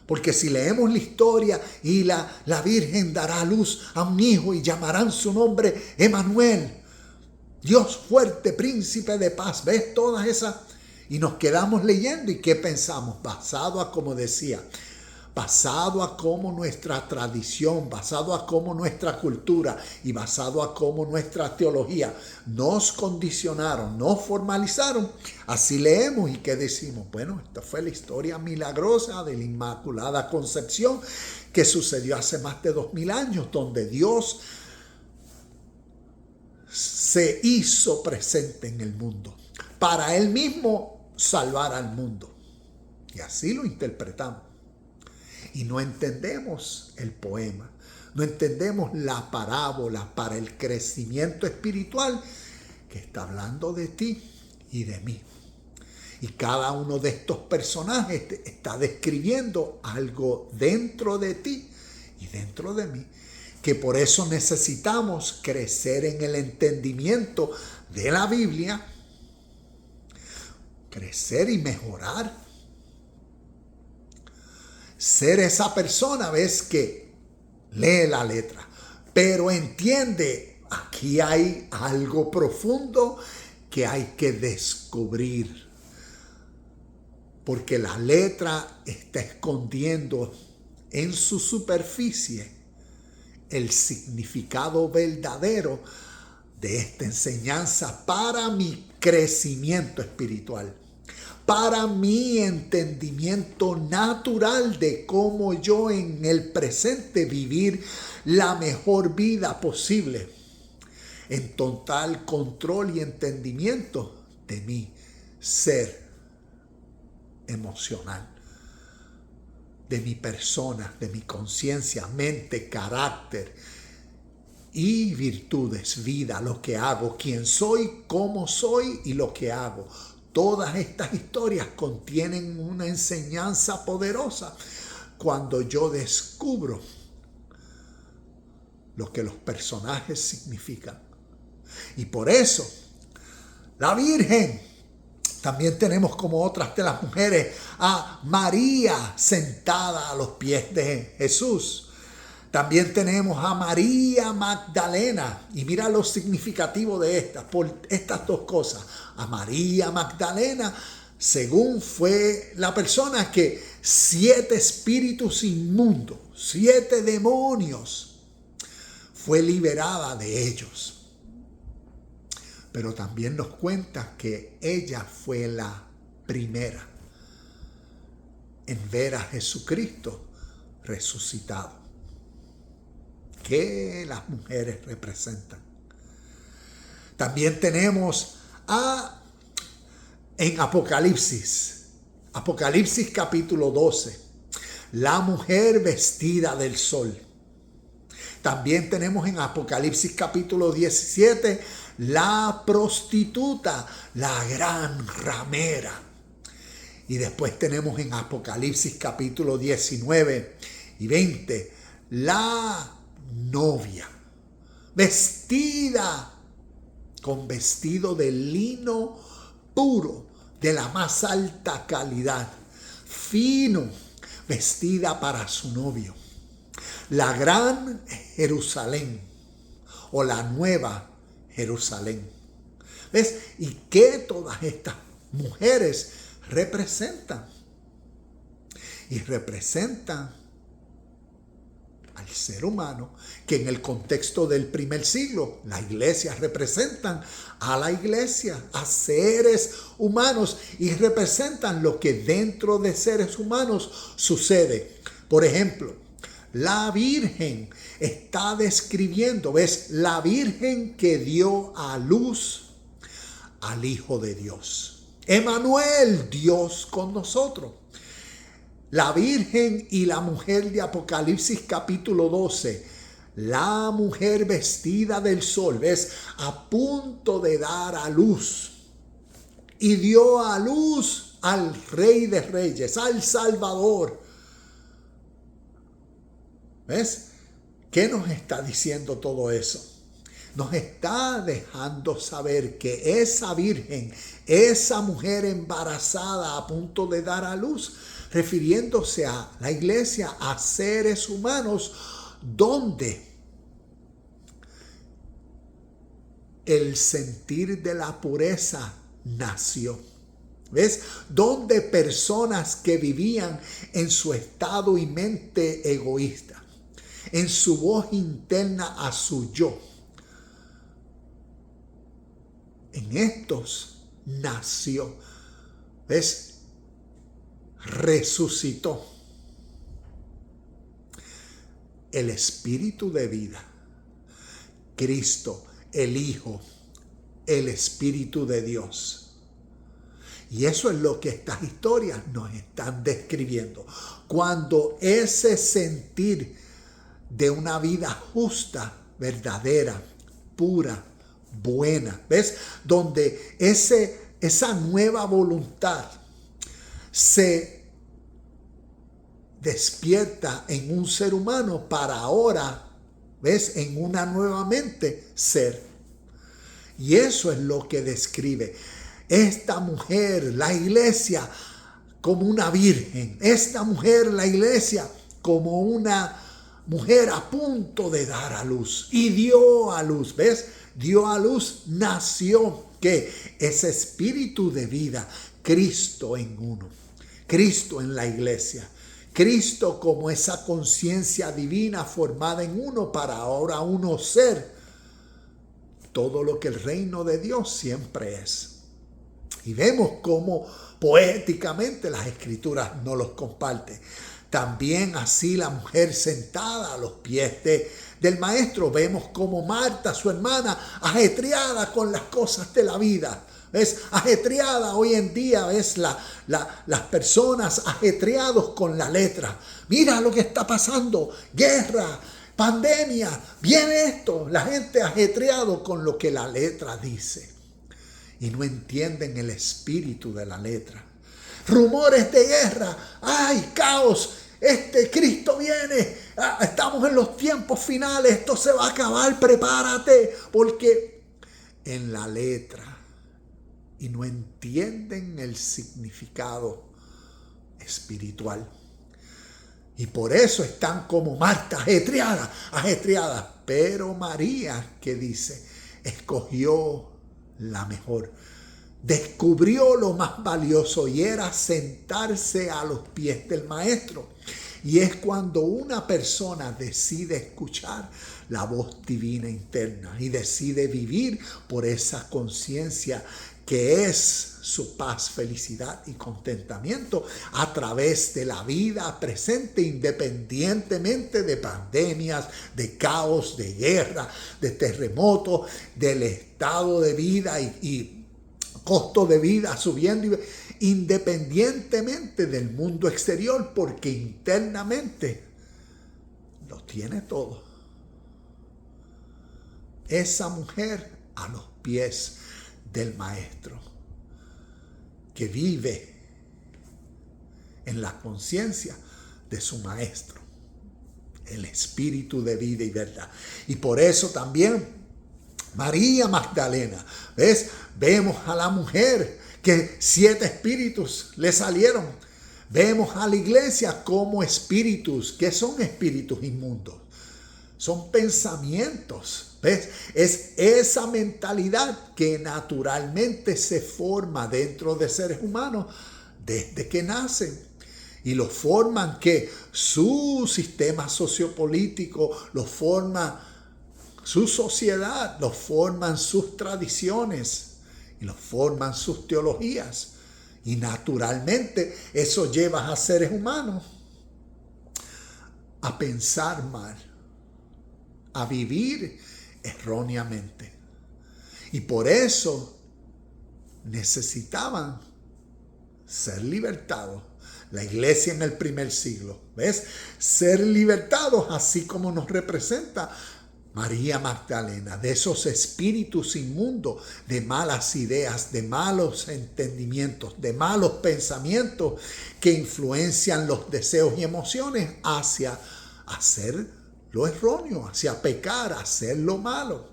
Porque si leemos la historia y la Virgen dará a luz a un hijo y llamarán su nombre Emmanuel, Dios fuerte, príncipe de paz. ¿Ves todas esas? Y nos quedamos leyendo y ¿qué pensamos? Basado a, como decía, basado a cómo nuestra tradición, basado a cómo nuestra cultura y basado a cómo nuestra teología nos condicionaron, nos formalizaron. Así leemos y ¿qué decimos? Bueno, esta fue la historia milagrosa de la Inmaculada Concepción que sucedió hace más de 2000 años, donde Dios se hizo presente en el mundo para Él mismo salvar al mundo. Y así lo interpretamos. Y no entendemos el poema, no entendemos la parábola para el crecimiento espiritual que está hablando de ti y de mí. Y cada uno de estos personajes está describiendo algo dentro de ti y dentro de mí, que por eso necesitamos crecer en el entendimiento de la Biblia, crecer y mejorar. Ser esa persona, ves, que lee la letra, pero entiende, aquí hay algo profundo que hay que descubrir. Porque la letra está escondiendo en su superficie el significado verdadero de esta enseñanza para mi crecimiento espiritual, para mi entendimiento natural de cómo yo en el presente vivir la mejor vida posible, en total control y entendimiento de mi ser emocional, de mi persona, de mi conciencia, mente, carácter y virtudes, vida, lo que hago, quién soy, cómo soy y lo que hago. Todas estas historias contienen una enseñanza poderosa cuando yo descubro lo que los personajes significan. Y por eso, la Virgen, también tenemos como otras de las mujeres a María sentada a los pies de Jesús. También tenemos a María Magdalena. Y mira lo significativo de estas, por estas dos cosas. A María Magdalena, según fue la persona que 7 espíritus inmundos, 7 demonios, fue liberada de ellos. Pero también nos cuenta que ella fue la primera en ver a Jesucristo resucitado. ¿Qué las mujeres representan? También tenemos en Apocalipsis capítulo 12, la mujer vestida del sol. También tenemos en Apocalipsis capítulo 17, la prostituta, la gran ramera. Y después tenemos en Apocalipsis capítulo 19 y 20, la novia, vestida con vestido de lino puro, de la más alta calidad, fino, vestida para su novio. La gran Jerusalén o la nueva Jerusalén. ¿Ves? ¿Y qué todas estas mujeres representan? Y representan al ser humano, que en el contexto del primer siglo, las iglesias representan a la iglesia, a seres humanos, y representan lo que dentro de seres humanos sucede. Por ejemplo, la Virgen está describiendo, ¿ves? La Virgen que dio a luz al Hijo de Dios. Emmanuel, Dios con nosotros. La Virgen y la mujer de Apocalipsis capítulo 12, la mujer vestida del sol, ¿ves? A punto de dar a luz. Y dio a luz al Rey de Reyes, al Salvador. ¿Ves? ¿Qué nos está diciendo todo eso? Nos está dejando saber que esa virgen, esa mujer embarazada a punto de dar a luz, refiriéndose a la iglesia, a seres humanos, donde el sentir de la pureza nació. ¿Ves? Donde personas que vivían en su estado y mente egoísta, en su voz interna a su yo, en estos nació, ¿ves? Resucitó el espíritu de vida, Cristo, el Hijo, el Espíritu de Dios. Y eso es lo que estas historias nos están describiendo. Cuando ese sentir de una vida justa, verdadera, pura, buena, ¿ves? Donde esa nueva voluntad se despierta en un ser humano para ahora, ¿ves? En una nueva mente ser. Y eso es lo que describe esta mujer, la iglesia, como una virgen. Esta mujer, la iglesia, como una mujer a punto de dar a luz. Y dio a luz, ¿ves? Dio a luz, nació, ¿qué? Ese espíritu de vida, Cristo en uno, Cristo en la iglesia, Cristo como esa conciencia divina formada en uno para ahora uno ser todo lo que el reino de Dios siempre es. Y vemos cómo poéticamente las escrituras nos los comparten. También así la mujer sentada a los pies del maestro. Vemos como Marta, su hermana, ajetreada con las cosas de la vida. ¿Ves? Ajetreada hoy en día, ¿ves? Las personas ajetreados con la letra. Mira lo que está pasando. Guerra, pandemia, viene esto. La gente ajetreado con lo que la letra dice. Y no entienden el espíritu de la letra. Rumores de guerra. ¡Ay, caos! Cristo viene. Estamos en los tiempos finales. Esto se va a acabar. Prepárate. Porque en la letra. Y no entienden el significado espiritual. Y por eso están como Marta, ajetreada. Pero María, ¿qué dice? Escogió la mejor. Descubrió lo más valioso y era sentarse a los pies del maestro. Y es cuando una persona decide escuchar la voz divina interna y decide vivir por esa conciencia que es su paz, felicidad y contentamiento a través de la vida presente, independientemente de pandemias, de caos, de guerra, de terremotos, del estado de vida y costo de vida subiendo, independientemente del mundo exterior, porque internamente lo tiene todo. Esa mujer a los pies del Maestro, que vive en la conciencia de su Maestro, el Espíritu de vida y verdad. Y por eso también María Magdalena, ¿ves? Vemos a la mujer que 7 espíritus le salieron. Vemos a la iglesia como espíritus. ¿Qué son espíritus inmundos? Son pensamientos. ¿Ves? Es esa mentalidad que naturalmente se forma dentro de seres humanos desde que nacen. Y lo forman que su sistema sociopolítico, lo forma su sociedad, lo forman sus tradiciones y lo forman sus teologías. Y naturalmente eso lleva a seres humanos a pensar mal, a vivir erróneamente. Y por eso necesitaban ser libertados. La iglesia en el primer siglo, ¿ves? Ser libertados, así como nos representa María Magdalena, de esos espíritus inmundos, de malas ideas, de malos entendimientos, de malos pensamientos que influencian los deseos y emociones hacia hacer lo erróneo, hacia pecar, hacer lo malo.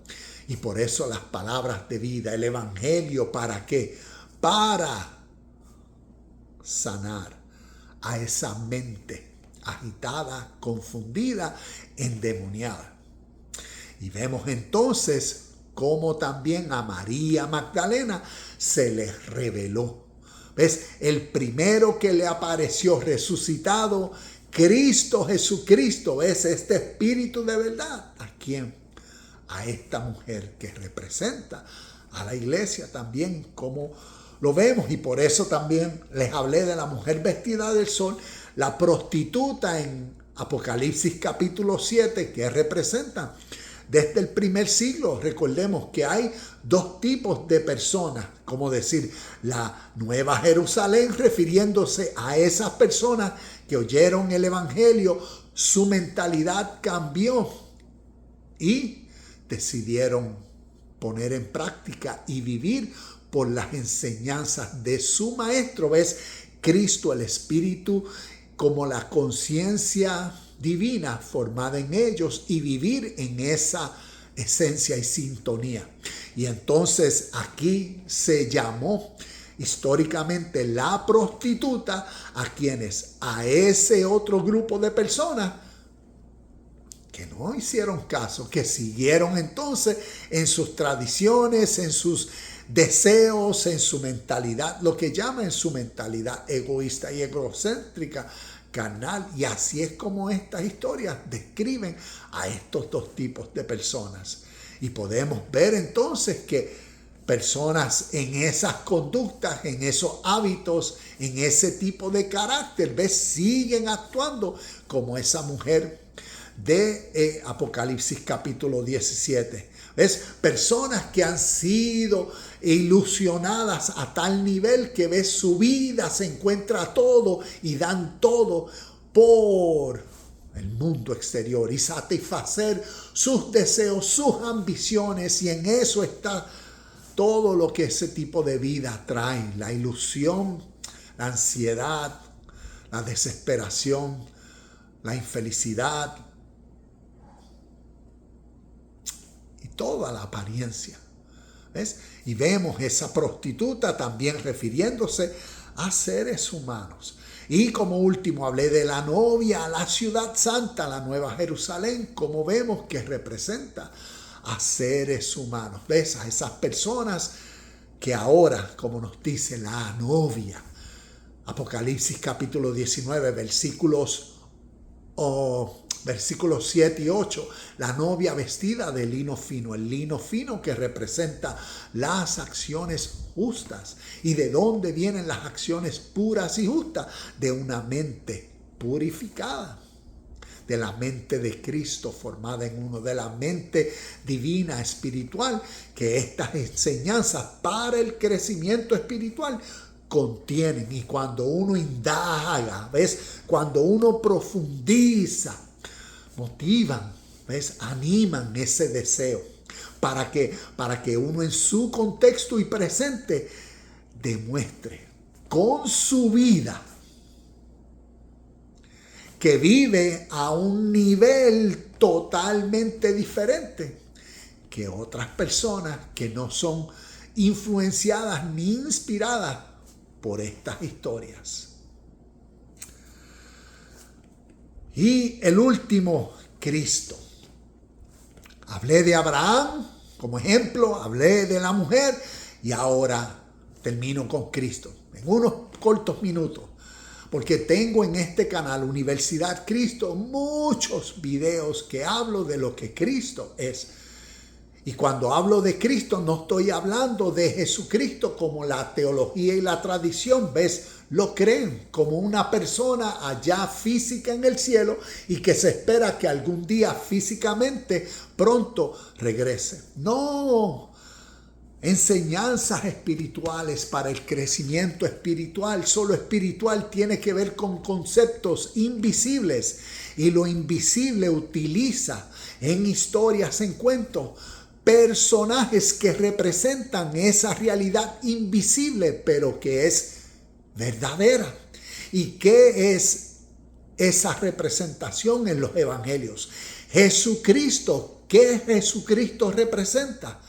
Y por eso las palabras de vida, el evangelio, ¿para qué? Para sanar a esa mente agitada, confundida, endemoniada. Y vemos entonces cómo también a María Magdalena se le reveló. ¿Ves? El primero que le apareció resucitado, Cristo Jesucristo, es este Espíritu de verdad. ¿A quién? A esta mujer que representa a la iglesia también, como lo vemos. Y por eso también les hablé de la mujer vestida del sol, la prostituta en Apocalipsis capítulo 7, que representa desde el primer siglo. Recordemos que hay 2 tipos de personas, como decir, la Nueva Jerusalén, refiriéndose a esas personas que oyeron el evangelio, su mentalidad cambió y decidieron poner en práctica y vivir por las enseñanzas de su maestro. ¿Ves? Cristo, el Espíritu, como la conciencia divina formada en ellos, y vivir en esa esencia y sintonía. Y entonces aquí se llamó históricamente la prostituta a quienes, a ese otro grupo de personas que no hicieron caso, que siguieron entonces en sus tradiciones, en sus deseos, en su mentalidad, lo que llaman su mentalidad egoísta y egocéntrica, carnal. Y así es como estas historias describen a estos 2 tipos de personas. Y podemos ver entonces que personas en esas conductas, en esos hábitos, en ese tipo de carácter, ¿ves? Siguen actuando como esa mujer de Apocalipsis capítulo 17. ¿Ves? Personas que han sido ilusionadas a tal nivel que ves su vida se encuentra todo y dan todo por el mundo exterior y satisfacer sus deseos, sus ambiciones, y en eso está todo lo que ese tipo de vida trae: la ilusión, la ansiedad, la desesperación, la infelicidad y toda la apariencia. ¿Ves? Y vemos esa prostituta también refiriéndose a seres humanos. Y como último hablé de la novia, la ciudad santa, la Nueva Jerusalén, como vemos que representa a seres humanos. ¿Ves? A esas personas que ahora, como nos dice la novia, Apocalipsis capítulo 19, versículos Versículos 7 y 8, la novia vestida de lino fino, el lino fino que representa las acciones justas. ¿Y de dónde vienen las acciones puras y justas? De una mente purificada, de la mente de Cristo formada en uno, de la mente divina espiritual, que estas enseñanzas para el crecimiento espiritual contienen. Y cuando uno indaga, ¿ves? Cuando uno profundiza, motivan, ¿ves? Animan ese deseo para que uno en su contexto y presente demuestre con su vida que vive a un nivel totalmente diferente que otras personas que no son influenciadas ni inspiradas por estas historias. Y el último, Cristo. Hablé de Abraham como ejemplo, hablé de la mujer y ahora termino con Cristo en unos cortos minutos. Porque tengo en este canal Universidad Cristo muchos videos que hablo de lo que Cristo es. Y cuando hablo de Cristo no estoy hablando de Jesucristo como la teología y la tradición, ¿ves? Lo creen como una persona allá física en el cielo y que se espera que algún día físicamente pronto regrese. No, enseñanzas espirituales para el crecimiento espiritual. Solo espiritual tiene que ver con conceptos invisibles y lo invisible utiliza en historias, en cuentos, personajes que representan esa realidad invisible pero que es verdadera. ¿Y qué es esa representación en los evangelios? Jesucristo. ¿Qué Jesucristo representa?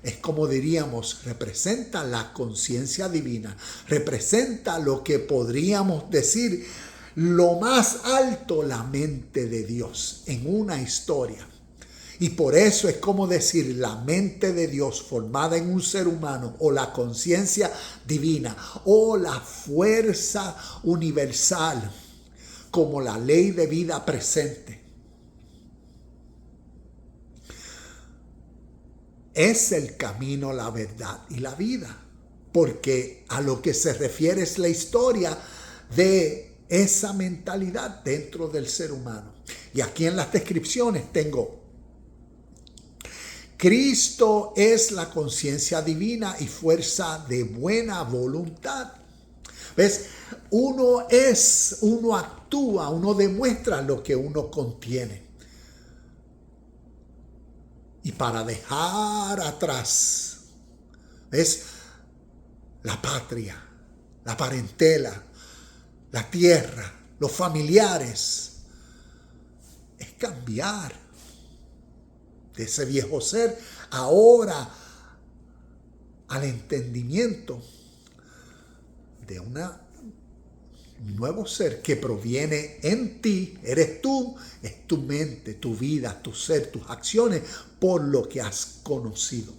Es como diríamos, representa la conciencia divina, representa lo que podríamos decir lo más alto, la mente de Dios en una historia. Y por eso es como decir la mente de Dios formada en un ser humano, o la conciencia divina, o la fuerza universal, como la ley de vida presente. Es el camino, la verdad y la vida, porque a lo que se refiere es la historia de esa mentalidad dentro del ser humano. Y aquí en las descripciones tengo: Cristo es la conciencia divina y fuerza de buena voluntad. ¿Ves? Uno actúa, uno demuestra lo que uno contiene. Y para dejar atrás, ¿ves? La patria, la parentela, la tierra, los familiares, es cambiar de ese viejo ser ahora al entendimiento de un nuevo ser que proviene en ti. Eres tú, es tu mente, tu vida, tu ser, tus acciones, por lo que has conocido.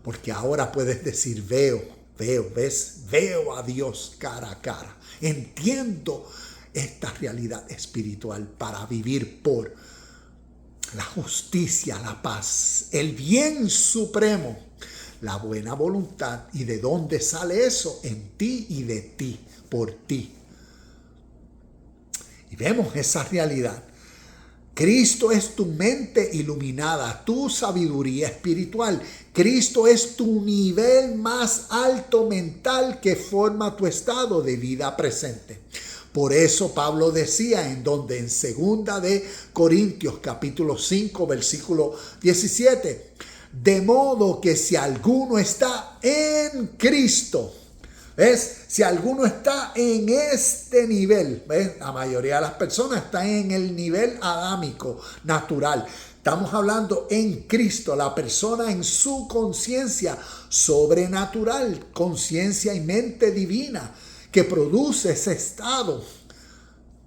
Porque ahora puedes decir: veo a Dios cara a cara. Entiendo esta realidad espiritual para vivir por la justicia, la paz, el bien supremo, la buena voluntad. ¿Y de dónde sale eso? En ti y de ti, por ti. Y vemos esa realidad. Cristo es tu mente iluminada, tu sabiduría espiritual. Cristo es tu nivel más alto mental que forma tu estado de vida presente. Por eso Pablo decía en 2 Corintios capítulo 5 versículo 17, de modo que si alguno está en Cristo, ¿ves? Si alguno está en este nivel, ¿ves? La mayoría de las personas están en el nivel adámico, natural. Estamos hablando en Cristo, la persona en su conciencia sobrenatural, conciencia y mente divina, que produce ese estado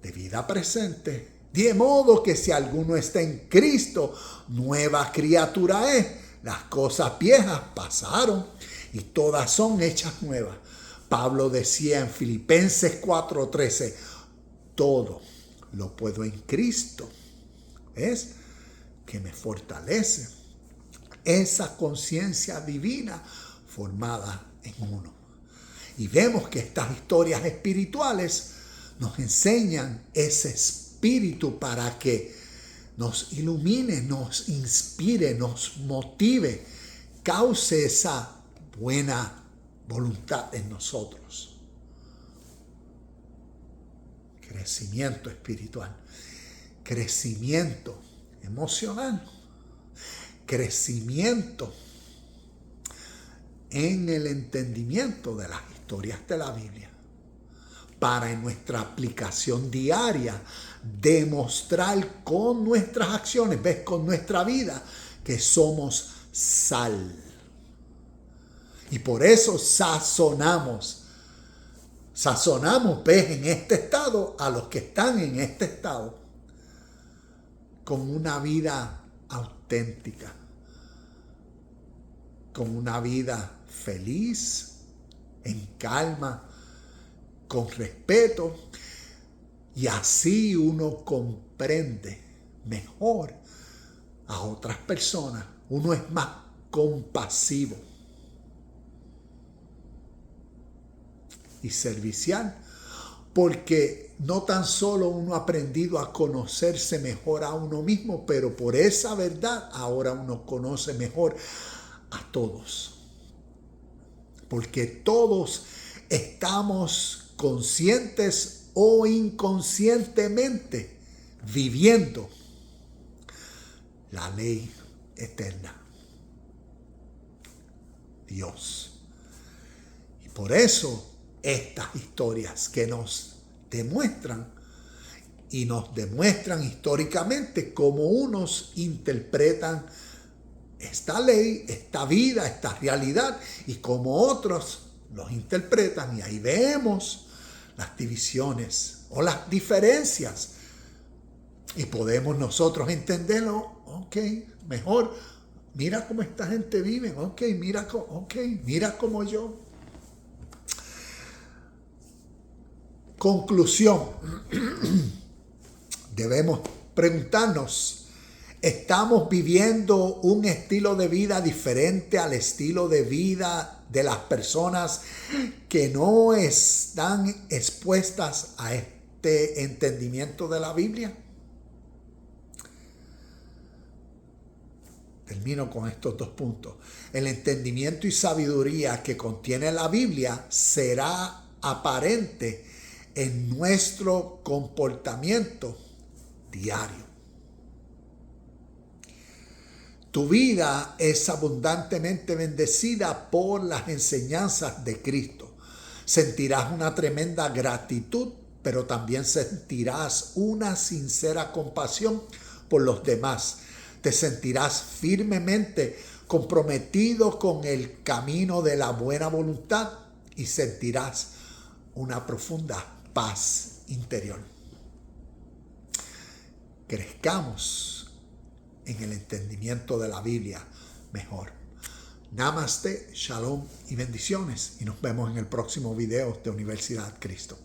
de vida presente. De modo que si alguno está en Cristo, nueva criatura es. Las cosas viejas pasaron y todas son hechas nuevas. Pablo decía en Filipenses 4:13, todo lo puedo en Cristo es que me fortalece esa conciencia divina formada en uno. Y vemos que estas historias espirituales nos enseñan ese espíritu para que nos ilumine, nos inspire, nos motive, cause esa buena voluntad en nosotros. Crecimiento espiritual, crecimiento emocional, crecimiento en el entendimiento de las historias de la Biblia, para en nuestra aplicación diaria demostrar con nuestras acciones, con nuestra vida, que somos sal. Y por eso sazonamos, en este estado a los que están en este estado, con una vida auténtica, con una vida feliz, en calma, con respeto, y así uno comprende mejor a otras personas. Uno es más compasivo y servicial, porque no tan solo uno ha aprendido a conocerse mejor a uno mismo, pero por esa verdad ahora uno conoce mejor a todos, porque todos estamos conscientes o inconscientemente viviendo la ley eterna, Dios. Y por eso estas historias que nos demuestran históricamente cómo unos interpretan esta ley, esta vida, esta realidad, y cómo otros los interpretan, y ahí vemos las divisiones o las diferencias, y podemos nosotros entenderlo. Ok, mejor, mira cómo esta gente vive. Ok, mira como yo. Conclusión. Debemos preguntarnos, ¿estamos viviendo un estilo de vida diferente al estilo de vida de las personas que no están expuestas a este entendimiento de la Biblia? Termino con estos 2 puntos. El entendimiento y sabiduría que contiene la Biblia será aparente en nuestro comportamiento diario. Tu vida es abundantemente bendecida por las enseñanzas de Cristo. Sentirás una tremenda gratitud, pero también sentirás una sincera compasión por los demás. Te sentirás firmemente comprometido con el camino de la buena voluntad y sentirás una profunda paz interior. Crezcamos en el entendimiento de la Biblia mejor. Namaste, shalom y bendiciones. Y nos vemos en el próximo video de Universidad Cristo.